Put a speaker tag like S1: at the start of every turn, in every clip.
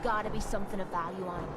S1: gotta be something of value on him.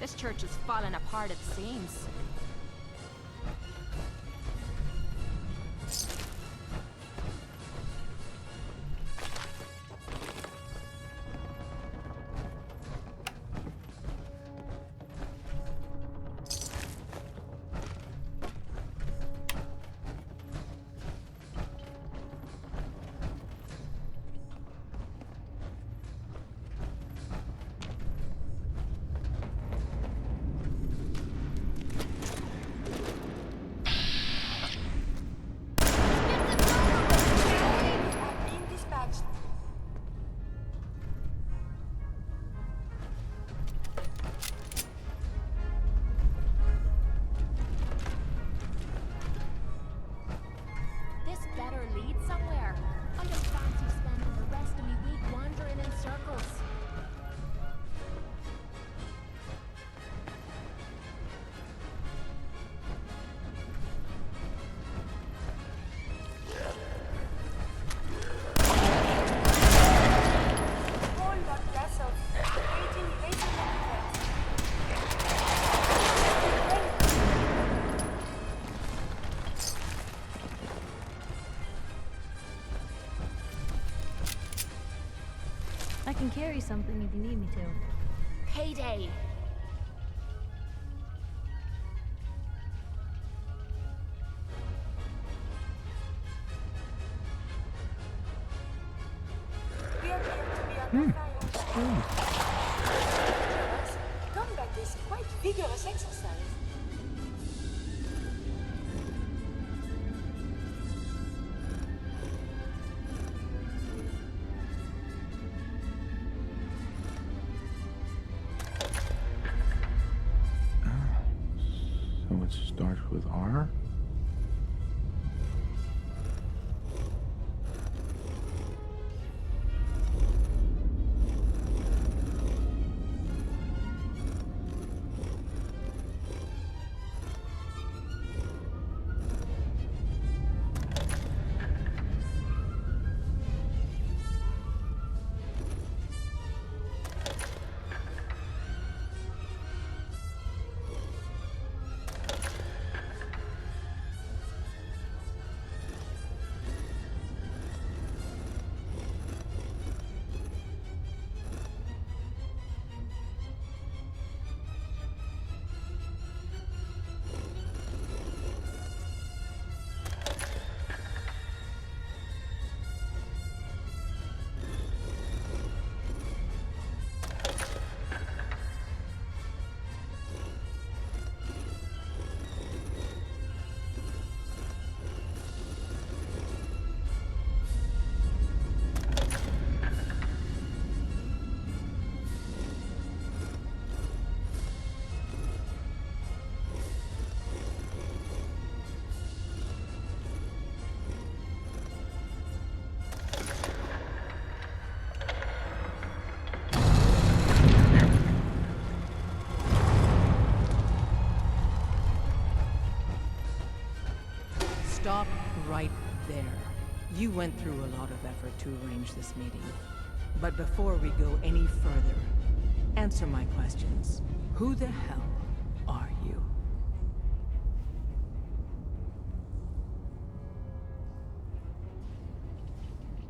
S1: This church is falling apart at the seams.
S2: I can carry something if you need me to.
S1: Payday!
S3: Combat is quite vigorous exercise.
S4: So it starts with R?
S5: You went through a lot of effort to arrange this meeting. But before we go any further, answer my questions. Who the hell are you?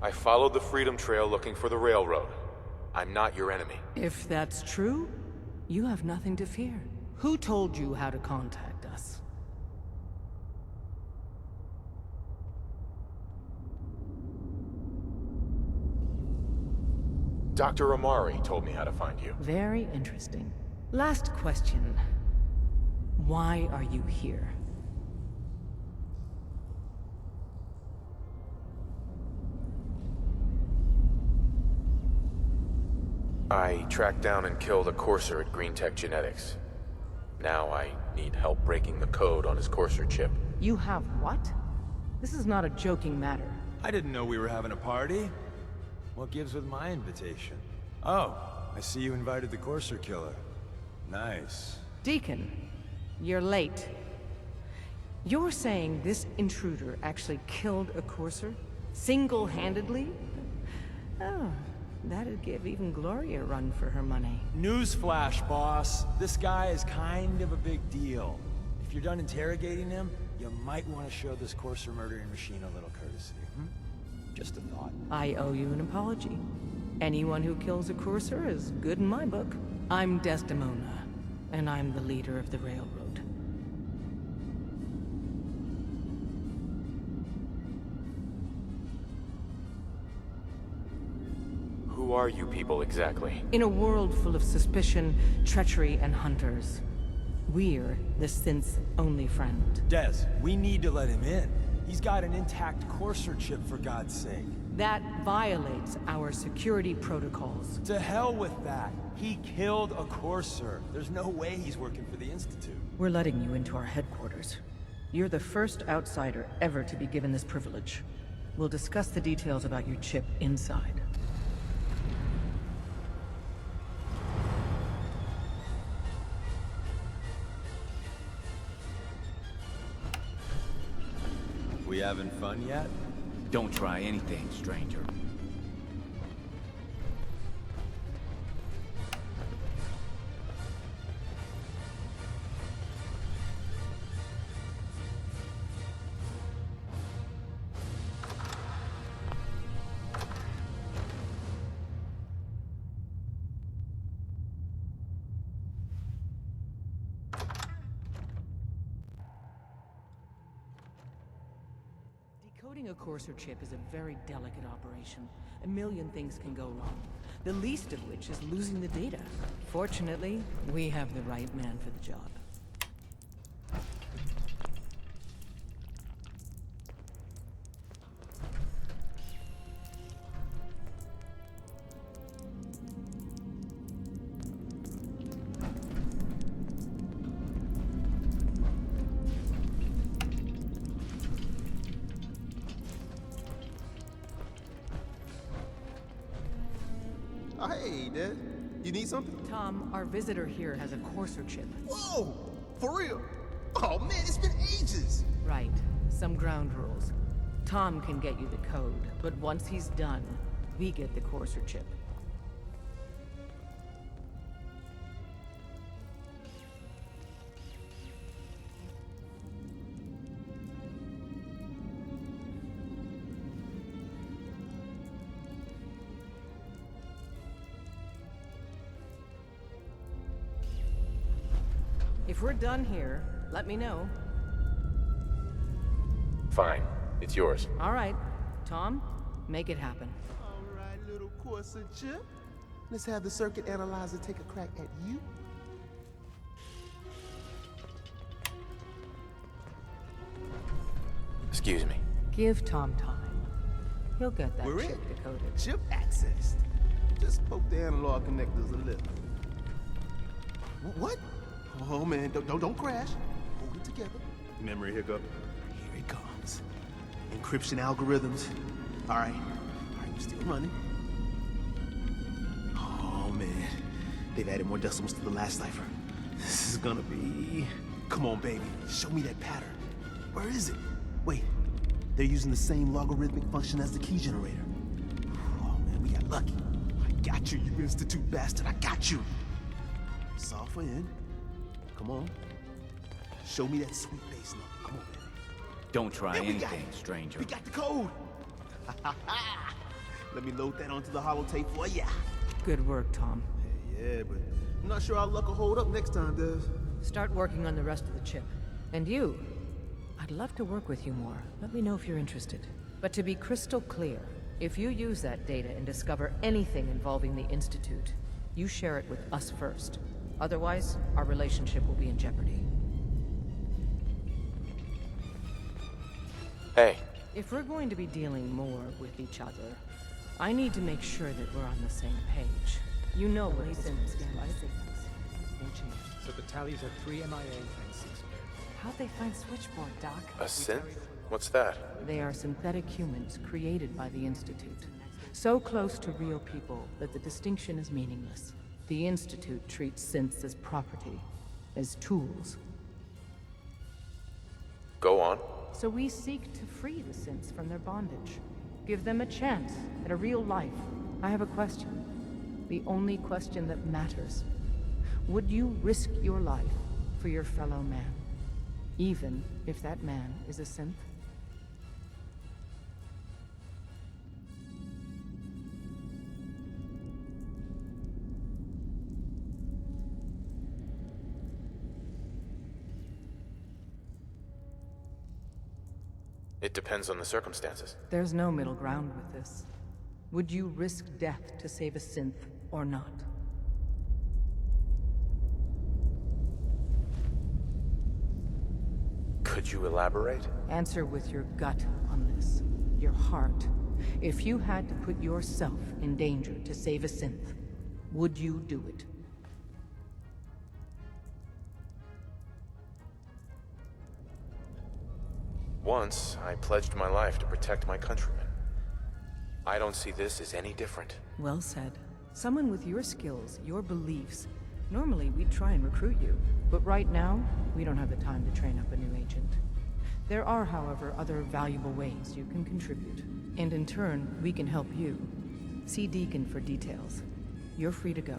S6: I followed the Freedom Trail looking for the railroad. I'm not your enemy.
S5: If that's true, you have nothing to fear. Who told you how to contact us?
S6: Dr. Amari told me how to find you.
S5: Very interesting. Last question. Why are you here?
S6: I tracked down and killed a courser at Green Tech Genetics. Now I need help breaking the code on his courser chip.
S5: You have what? This is not a joking matter.
S7: I didn't know we were having a party. What gives with my invitation? Oh, I see you invited the Courser killer. Nice.
S5: Deacon, you're late. You're saying this intruder actually killed a courser? Single-handedly? Oh, that'd give even Gloria a run for her money.
S7: Newsflash, boss. This guy is kind of a big deal. If you're done interrogating him, you might want to show this Courser murdering machine a little courtesy. Just a thought.
S5: I owe you an apology. Anyone who kills a courser is good in my book. I'm Desdemona, and I'm the leader of the railroad.
S6: Who are you people exactly?
S5: In a world full of suspicion, treachery, and hunters, we're the synth's only friend.
S7: Des, we need to let him in. He's got an intact Courser chip, for God's sake.
S5: That violates our security protocols.
S7: To hell with that. He killed a Courser. There's no way he's working for the Institute.
S5: We're letting you into our headquarters. You're the first outsider ever to be given this privilege. We'll discuss the details about your chip inside.
S7: We having fun yet?
S8: Don't try anything, stranger.
S5: Decoding a courser chip is a very delicate operation. A million things can go wrong, the least of which is losing the data. Fortunately, we have the right man for the job.
S9: Oh, hey, Dad. You need something?
S5: Tom, our visitor here has a courser chip.
S9: Whoa! For real? Oh, man, it's been ages!
S5: Right. Some ground rules. Tom can get you the code, but once he's done, we get the courser chip. If we're done here, let me know.
S6: Fine. It's yours.
S5: All right. Tom, make it happen.
S9: All right, little Courser chip. Let's have the circuit analyzer take a crack at you.
S6: Excuse me.
S5: Give Tom time. He'll get that
S9: We're
S5: chip
S9: in.
S5: decoded.
S9: Chip accessed. Just poke the analog connectors a little. What? Oh man, don't crash. Hold it together.
S7: Memory hiccup.
S9: Here it comes. Encryption algorithms. All right, we're still running. Oh man, they've added more decimals to the last cipher. This is gonna be... Come on, baby, show me that pattern. Where is it? Wait, They're using the same logarithmic function as the key generator. Oh man, we got lucky. I got you, you Institute bastard, I got you! Software in. Come on. Show me that sweet bass number. Come on, baby.
S8: Don't try
S9: There we got
S8: anything,
S9: it.
S8: stranger.
S9: We got the code! Let me load that onto the holotape for ya.
S5: Good work, Tom.
S9: Yeah, but I'm not sure our luck will hold up next time, Dev.
S5: Start working on the rest of the chip. And you, I'd love to work with you more. Let me know if you're interested. But to be crystal clear, if you use that data and discover anything involving the Institute, you share it with us first. Otherwise, our relationship will be in jeopardy.
S6: Hey,
S5: If we're going to be dealing more with each other, I need to make sure that we're on the same page. You know what Sims stand by signals, don't you?
S10: So the tallies are 3 MIA and 6 dead.
S5: How'd they find switchboard, Doc?
S6: a synth? What's that?
S5: They are synthetic humans created by the Institute. So close to real people that the distinction is meaningless. The Institute treats synths as property, as tools.
S6: Go on.
S5: So we seek to free the synths from their bondage. Give them a chance at a real life. I have a question. The only question that matters. Would you risk your life for your fellow man? Even if that man is a synth?
S6: It depends on the circumstances.
S5: There's no middle ground with this. Would you risk death to save a synth or not?
S6: Could you elaborate?
S5: Answer with your gut on this. Your heart. If you had to put yourself in danger to save a synth, would you do it?
S6: Once, I pledged my life to protect my countrymen. I don't see this as any different.
S5: Well said. Someone with your skills, your beliefs. Normally, we'd try and recruit you. But right now, we don't have the time to train up a new agent. There are, however, other valuable ways you can contribute. And in turn, we can help you. See Deacon for details. You're free to go.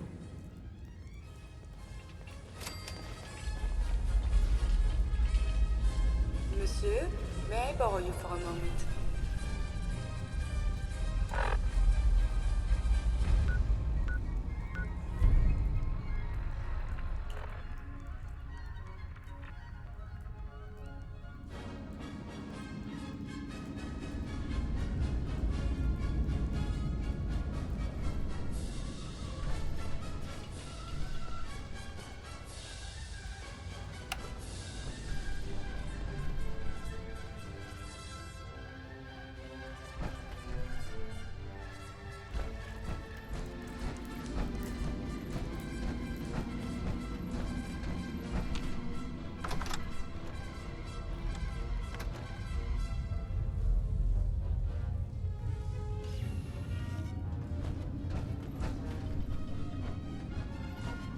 S3: Monsieur, may I borrow you for a moment?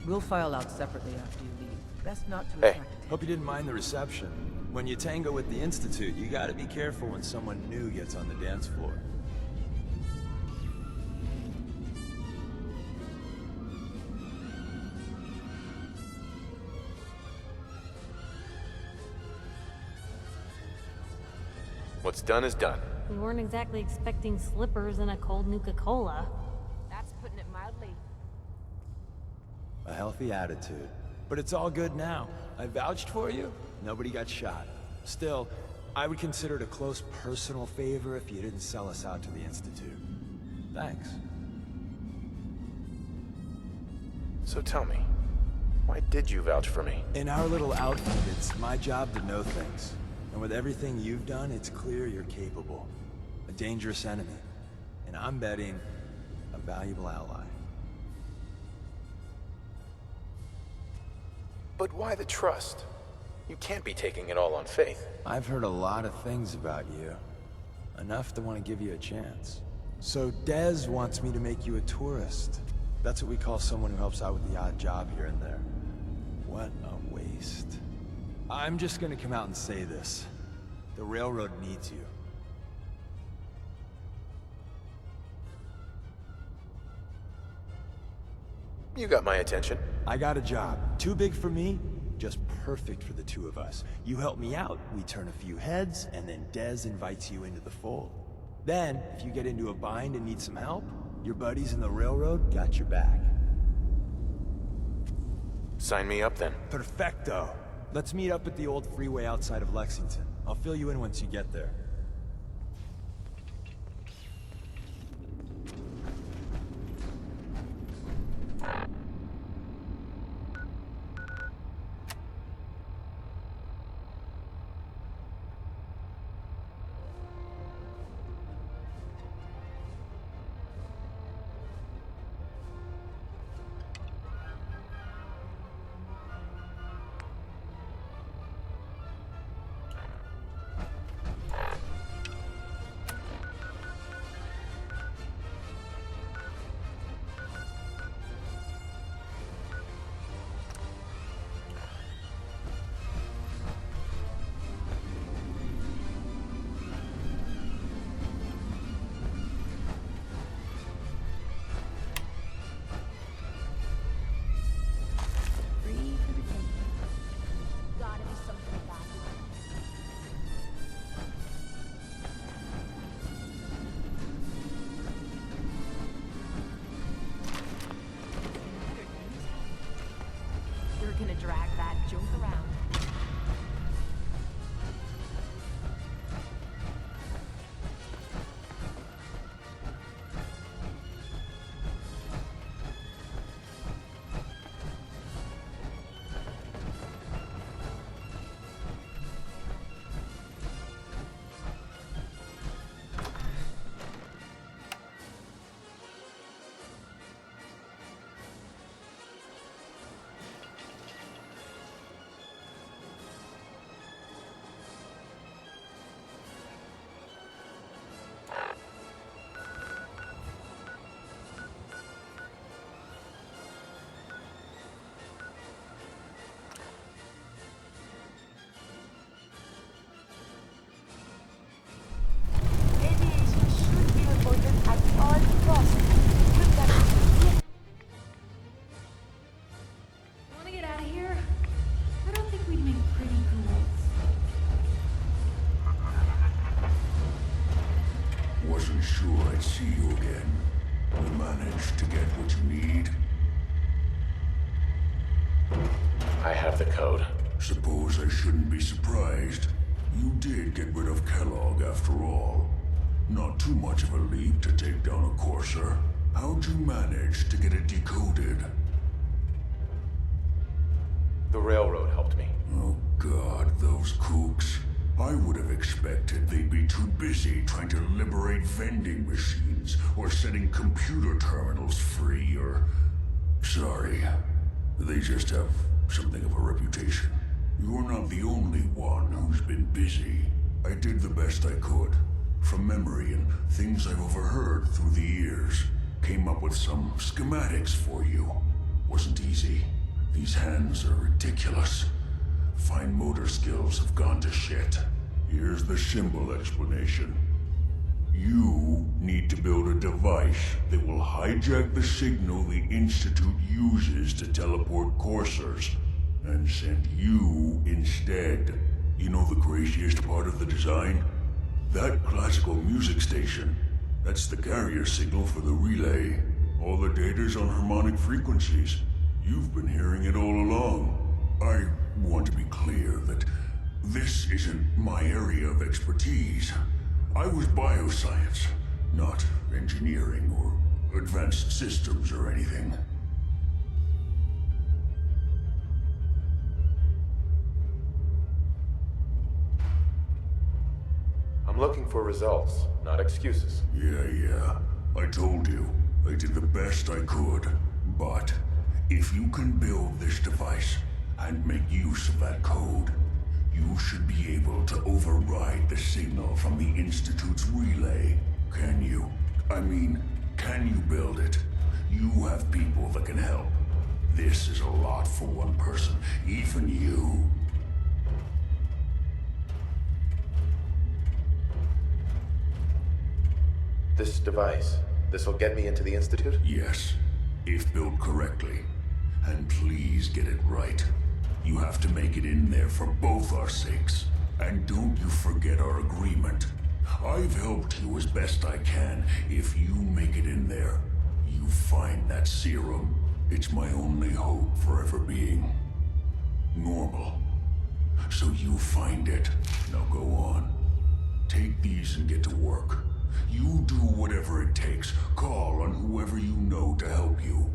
S5: We'll file out separately after you leave. Best not to
S6: Hey.
S5: attract attention.
S7: Hope you didn't mind the reception. When you tango with the Institute, you gotta be careful when someone new gets on the dance floor.
S6: What's done is done.
S2: We weren't exactly expecting slippers and a cold Nuka-Cola.
S1: That's putting it mildly.
S7: A healthy attitude. But it's all good now. I vouched for you. Nobody got shot. Still, I would consider it a close personal favor if you didn't sell us out to the Institute. Thanks.
S6: So tell me, why did you vouch for me?
S7: In our little outfit, it's my job to know things. And with everything you've done, it's clear you're capable. A dangerous enemy. And I'm betting a valuable ally.
S6: But why the trust? You can't be taking it all on faith.
S7: I've heard a lot of things about you. Enough to want to give you a chance. So Dez wants me to make you a tourist. That's what we call someone who helps out with the odd job here and there. What a waste. I'm just gonna come out and say this. The railroad needs you.
S6: You got my attention.
S7: I got a job. Too big for me, just perfect for the two of us. You help me out, we turn a few heads, and then Dez invites you into the fold. Then, if you get into a bind and need some help, your buddies in the railroad got your back.
S6: Sign me up then.
S7: Perfecto. Let's meet up at the old freeway outside of Lexington. I'll fill you in once you get there.
S1: Gonna drag that junk around.
S2: Wanna get out of here? I don't think we'd make pretty ghouls.
S11: Wasn't sure I'd see you again. You managed to get what you need?
S6: I have the code.
S11: Suppose I shouldn't be surprised. You did get rid of Kellogg after all. Not too much of a leap to take down a Courser. How'd you manage to get it decoded?
S6: The railroad helped me.
S11: Oh God, those kooks. I would have expected they'd be too busy trying to liberate vending machines or setting computer terminals free or... Sorry. They just have something of a reputation. You're not the only one who's been busy. I did the best I could. From memory and things I've overheard through the years. Came up with some schematics for you. Wasn't easy. These hands are ridiculous. Fine motor skills have gone to shit. Here's the symbol explanation. You need to build a device that will hijack the signal the Institute uses to teleport coursers, and send you instead. You know the craziest part of the design? That classical music station. That's the carrier signal for the relay. All the data's on harmonic frequencies. You've been hearing it all along. I want to be clear that this isn't my area of expertise. I was bioscience, not engineering or advanced systems or anything.
S6: I'm looking for results, not excuses.
S11: Yeah. I told you. I did the best I could. But if you can build this device and make use of that code, you should be able to override the signal from the Institute's relay. Can you? I mean, can you build it? You have people that can help. This is a lot for one person, even you.
S6: This device, this'll get me into the Institute?
S11: Yes. if built correctly. And please get it right. You have to make it in there for both our sakes. And don't you forget our agreement. I've helped you as best I can. If you make it in there, you find that serum. It's my only hope for ever being normal. So you find it. Now go on. Take these and get to work. You do whatever it takes. Call on whoever you know to help you.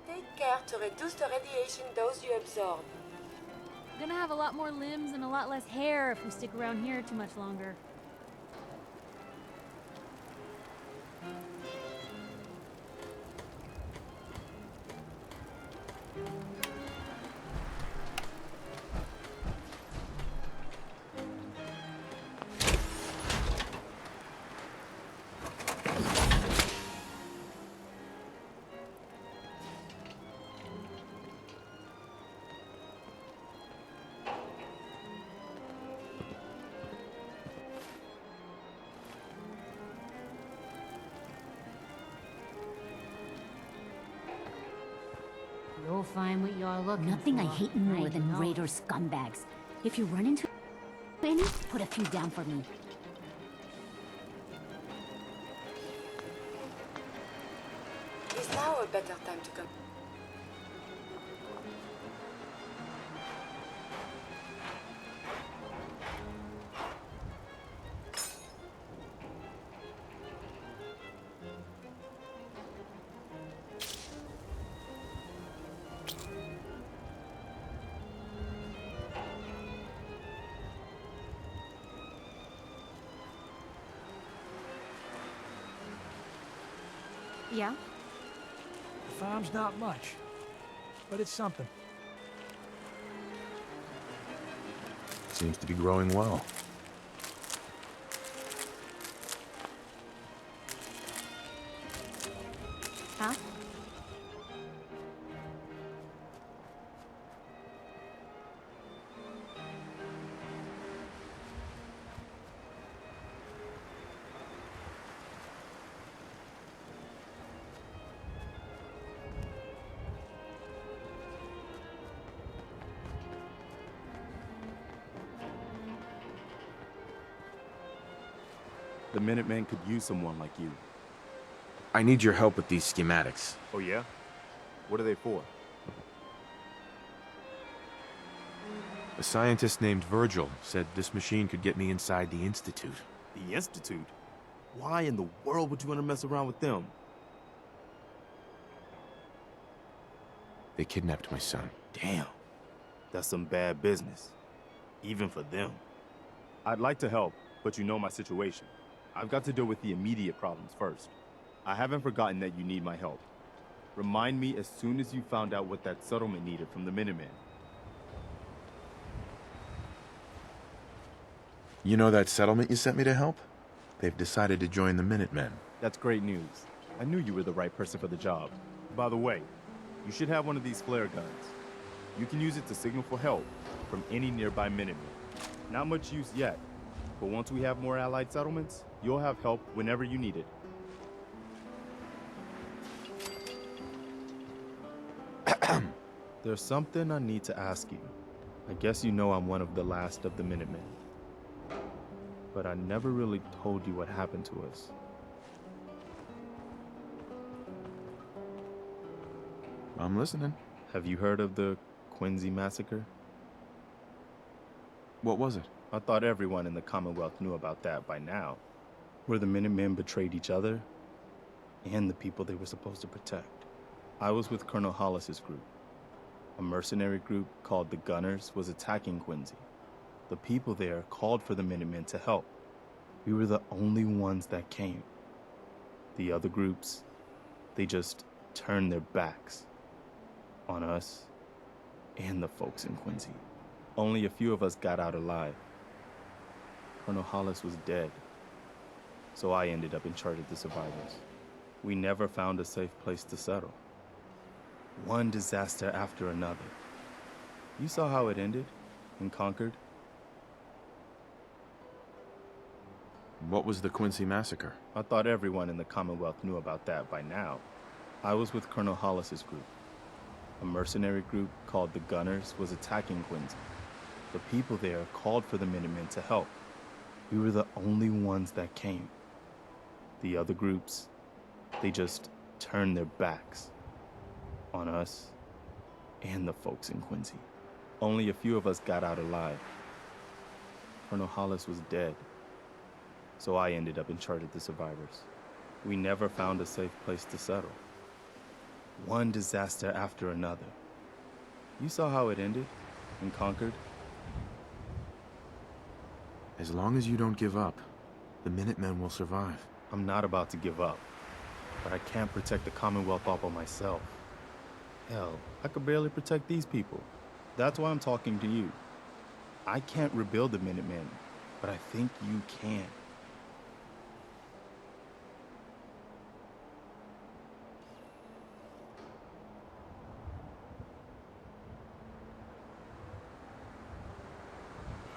S3: Take care to reduce the radiation dose you absorb.
S2: Gonna have a lot more limbs and a lot less hair if we stick around here too much longer.
S12: You'll find what you're looking
S13: Nothing
S12: for.
S13: I hate more than
S12: know.
S13: raider scumbags. If you run into any, put a few down for me.
S3: Is now a better time to come?
S2: Yeah?
S10: The farm's not much, but it's something.
S6: Seems to be growing well.
S2: Huh?
S14: The Minutemen could use someone like you.
S6: I need your help with these schematics.
S14: Oh yeah? What are they for?
S6: A scientist named Virgil said this machine could get me inside the Institute.
S14: The Institute? Why in the world would you want to mess around with them?
S6: They kidnapped my son.
S14: Damn. That's some bad business. Even for them. I'd like to help, but you know my situation. I've got to deal with the immediate problems first. I haven't forgotten that you need my help. Remind me as soon as you found out what that settlement needed from the Minutemen.
S6: You know that settlement you sent me to help? They've decided to join the Minutemen.
S14: That's great news. I knew you were the right person for the job. By the way, you should have one of these flare guns. You can use it to signal for help from any nearby Minutemen. Not much use yet, but once we have more allied settlements, you'll have help whenever you need it. There's something I need to ask you. I guess you know I'm one of the last of the Minutemen. But I never really told you what happened to us.
S6: I'm listening.
S14: Have you heard of the Quincy massacre?
S6: What was it?
S14: I thought everyone in the Commonwealth knew about that by now. Where the Minutemen betrayed each other and the people they were supposed to protect. I was with Colonel Hollis's group. A mercenary group called the Gunners was attacking Quincy. The people there called for the Minutemen to help. We were the only ones that came. The other groups, they just turned their backs on us and the folks in Quincy. Only a few of us got out alive. Colonel Hollis was dead, so I ended up in charge of the survivors. We never found a safe place to settle. One disaster after another. You saw how it ended in Concord?
S4: What was the Quincy Massacre?
S14: I thought everyone in the Commonwealth knew about that by now. I was with Colonel Hollis's group. A mercenary group called the Gunners was attacking Quincy. The people there called for the Minutemen to help. We were the only ones that came. The other groups, they just turned their backs on us and the folks in Quincy. Only a few of us got out alive. Colonel Hollis was dead, so I ended up in charge of the survivors. We never found a safe place to settle. One disaster after another. You saw how it ended in Concord?
S4: As long as you don't give up, the Minutemen will survive.
S14: I'm not about to give up, but I can't protect the Commonwealth all by myself. Hell, I could barely protect these people. That's why I'm talking to you. I can't rebuild the Minutemen, but I think you can.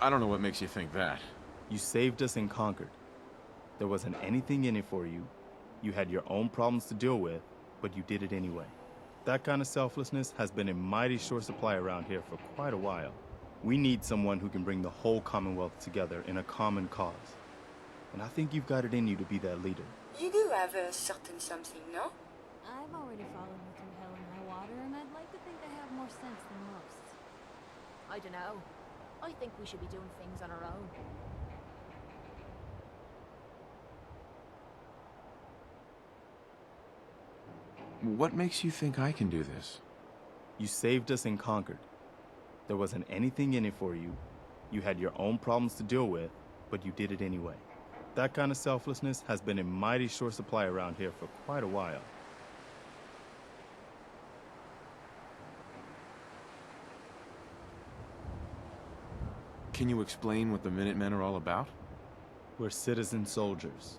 S4: I don't know what makes you think that.
S14: You saved us in Concord. There wasn't anything in it for you. You had your own problems to deal with, but you did it anyway. That kind of selflessness has been in mighty short supply around here for quite a while. We need someone who can bring the whole Commonwealth together in a common cause. And I think you've got it in you to be that leader.
S3: You do have a certain something, no?
S2: I've already followed you through hell and high water, and I'd like to think I have more sense than most.
S1: I don't know. I think we should be doing things on our own.
S4: What makes you think I can do this?
S14: You saved us in Concord. There wasn't anything in it for you. You had your own problems to deal with, but you did it anyway. That kind of selflessness has been in mighty short supply around here for quite a while.
S4: Can you explain what the Minutemen are all about?
S14: We're citizen soldiers.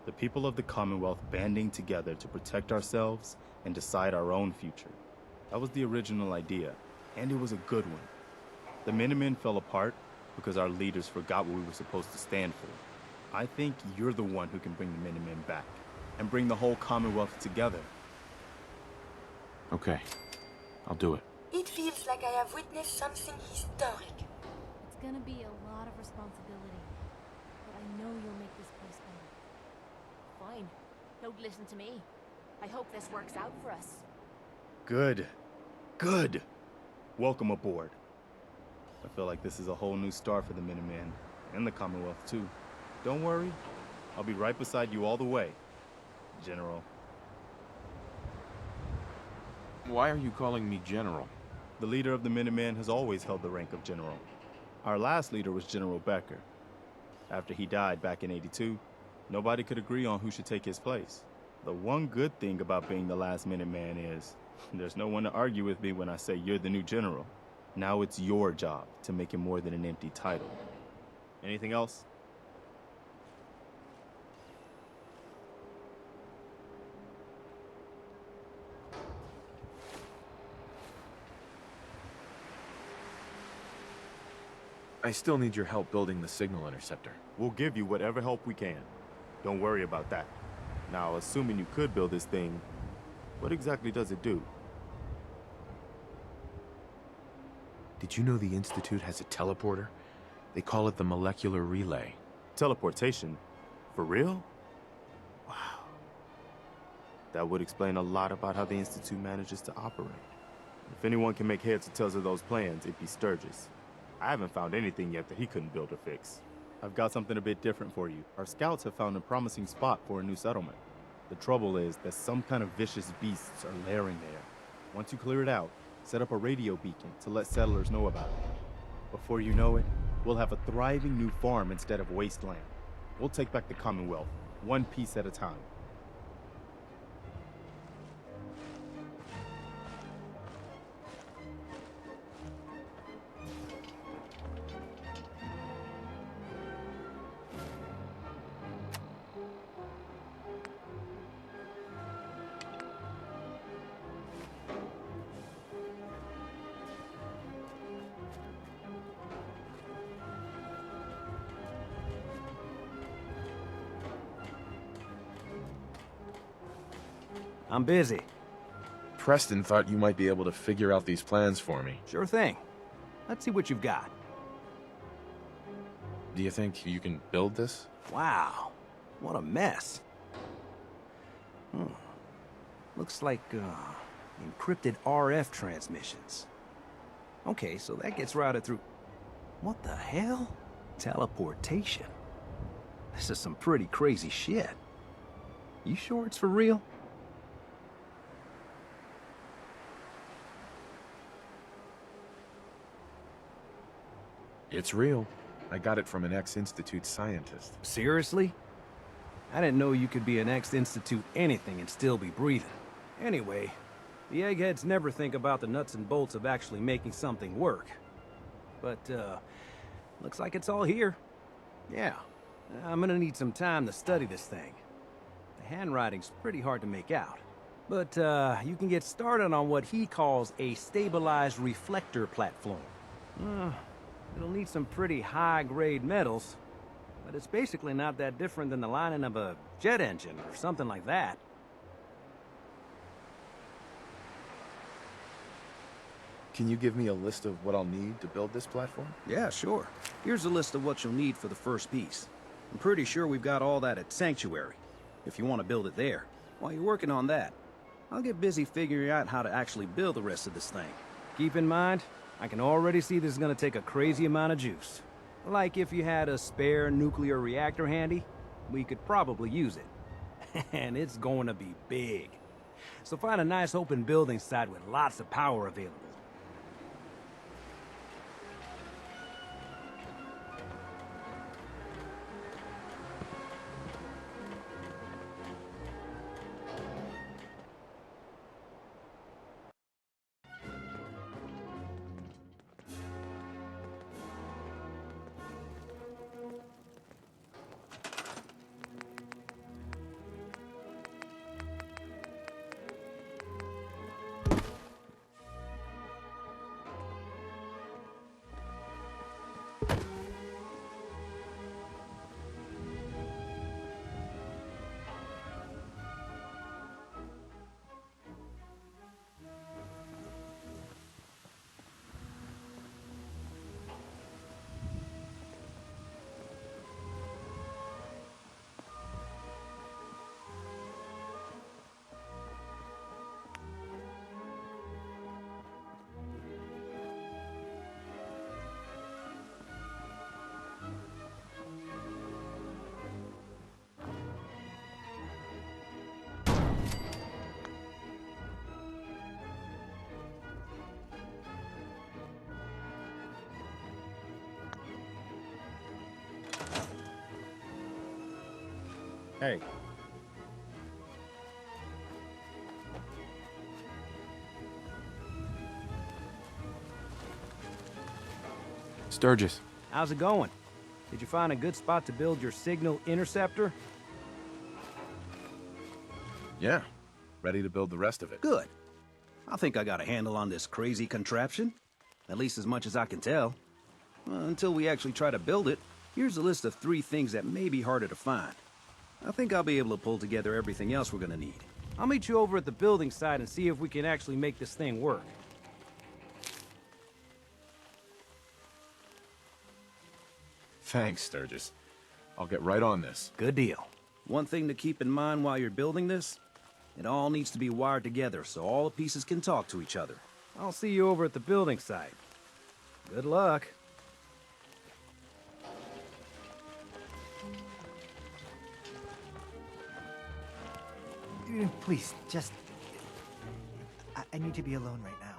S14: The people of the Commonwealth banding together to protect ourselves and decide our own future. That was the original idea, and it was a good one. The Minutemen fell apart because our leaders forgot what we were supposed to stand for. I think you're the one who can bring the Minutemen back and bring the whole Commonwealth together.
S4: Okay, I'll do it.
S3: It feels like I have witnessed something historic.
S2: It's gonna be a lot of responsibility, but I know you'll make this place better.
S1: Fine. Don't listen to me. I hope this works out for us.
S14: Good. Good. Welcome aboard. I feel like this is a whole new start for the Minutemen, and the Commonwealth too. Don't worry, I'll be right beside you all the way, General.
S4: Why are you calling me General?
S14: The leader of the Minutemen has always held the rank of General. Our last leader was General Becker. After he died back in '82, nobody could agree on who should take his place. The one good thing about being the last Minuteman is there's no one to argue with me when I say you're the new general. Now it's your job to make it more than an empty title. Anything else?
S4: I still need your help building the signal interceptor.
S14: We'll give you whatever help we can. Don't worry about that. Now, assuming you could build this thing, what exactly does it do?
S4: Did you know the Institute has a teleporter? They call it the molecular relay.
S14: Teleportation? For real? Wow. That would explain a lot about how the Institute manages to operate. If anyone can make heads or tails of those plans, it'd be Sturgis. I haven't found anything yet that he couldn't build or fix. I've got something a bit different for you. Our scouts have found a promising spot for a new settlement. The trouble is that some kind of vicious beasts are lairing there. Once you clear it out, set up a radio beacon to let settlers know about it. Before you know it, we'll have a thriving new farm instead of wasteland. We'll take back the Commonwealth, one piece at a time.
S12: I'm busy.
S4: Preston thought you might be able to figure out these plans for me.
S12: Sure thing. Let's see what you've got.
S4: Do you think you can build this?
S12: Wow, what a mess. Looks like, encrypted RF transmissions. Okay, so that gets routed through... What the hell? Teleportation. This is some pretty crazy shit. You sure it's for real?
S4: It's real. I got it from an ex-Institute scientist.
S12: Seriously? I didn't know you could be an ex-Institute anything and still be breathing. Anyway, the eggheads never think about the nuts and bolts of actually making something work. But, looks like it's all here. Yeah, I'm gonna need some time to study this thing. The handwriting's pretty hard to make out. But, you can get started on what he calls a stabilized reflector platform. It'll need some pretty high-grade metals, but it's basically not that different than the lining of a jet engine or something like that.
S4: Can you give me a list of what I'll need to build this platform?
S12: Yeah, sure. Here's a list of what you'll need for the first piece. I'm pretty sure we've got all that at Sanctuary, if you want to build it there. While you're working on that, I'll get busy figuring out how to actually build the rest of this thing. Keep in mind, I can already see this is gonna take a crazy amount of juice. Like if you had a spare nuclear reactor handy, we could probably use it. And it's going to be big. So find a nice open building site with lots of power available.
S14: Hey.
S4: Sturgis.
S12: How's it going? Did you find a good spot to build your signal interceptor?
S4: Yeah. Ready to build the rest of it.
S12: Good. I think I got a handle on this crazy contraption. At least as much as I can tell. Until we actually try to build it, here's a list of 3 things that may be harder to find. I think I'll be able to pull together everything else we're gonna need. I'll meet you over at the building site and see if we can actually make this thing work.
S4: Thanks, Sturgis. I'll get right on this.
S12: Good deal. One thing to keep in mind while you're building this, it all needs to be wired together so all the pieces can talk to each other. I'll see you over at the building site. Good luck.
S15: Please, just... I need to be alone right now.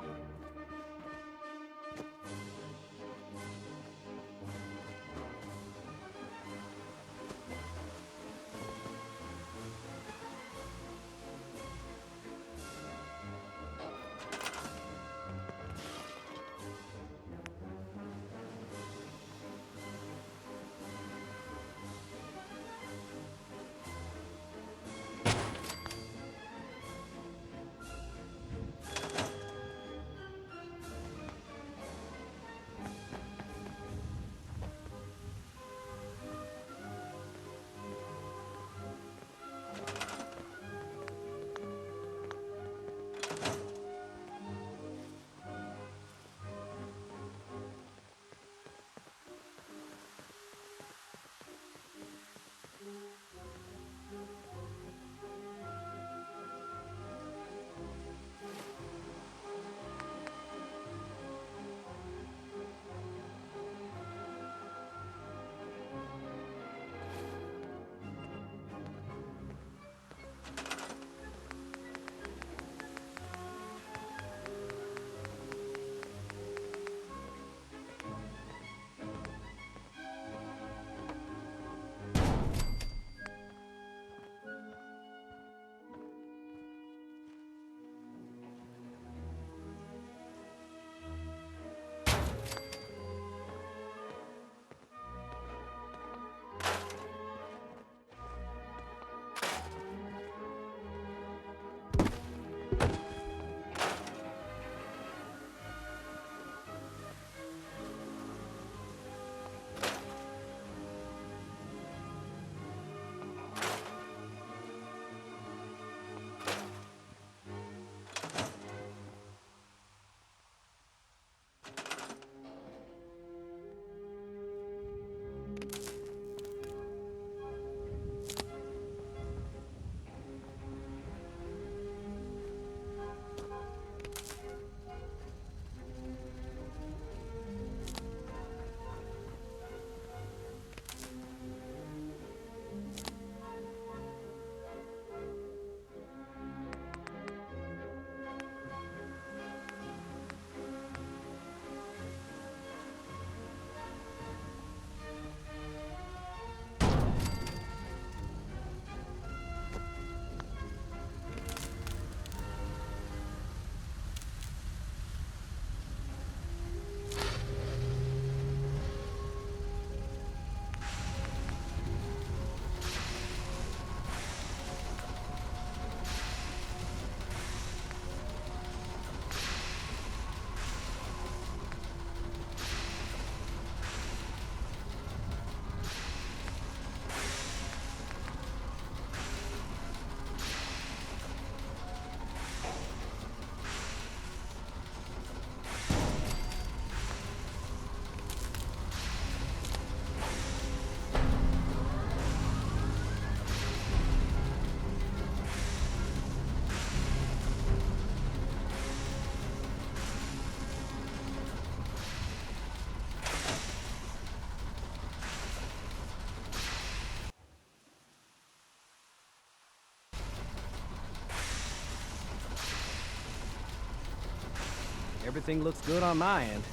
S12: Everything looks good on my end.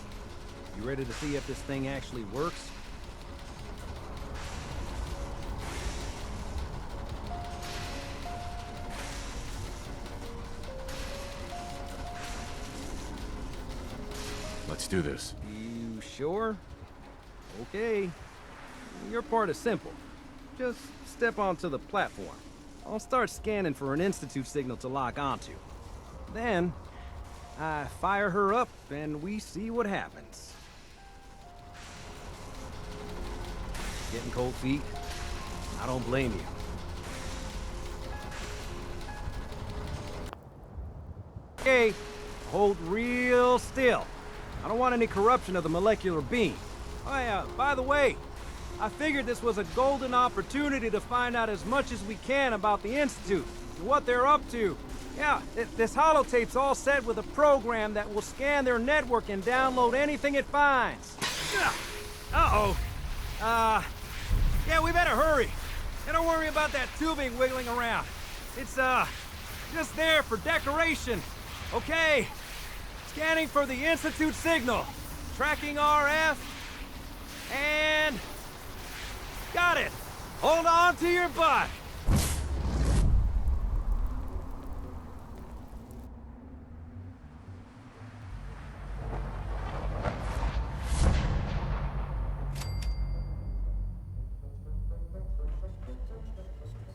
S12: You ready to see if this thing actually works?
S4: Let's do this.
S12: You sure? Okay. Your part is simple. Just step onto the platform. I'll start scanning for an Institute signal to lock onto. Then, I fire her up and we see what happens. Getting cold feet? I don't blame you. Okay, hold real still. I don't want any corruption of the molecular beam. Oh yeah, by the way, I figured this was a golden opportunity to find out as much as we can about the Institute, and what they're up to. Yeah, this holotape's all set with a program that will scan their network and download anything it finds. Uh-oh. Yeah, we better hurry. And don't worry about that tubing wiggling around. It's, just there for decoration. Okay. Scanning for the Institute signal. Tracking RF. And... got it. Hold on to your butt.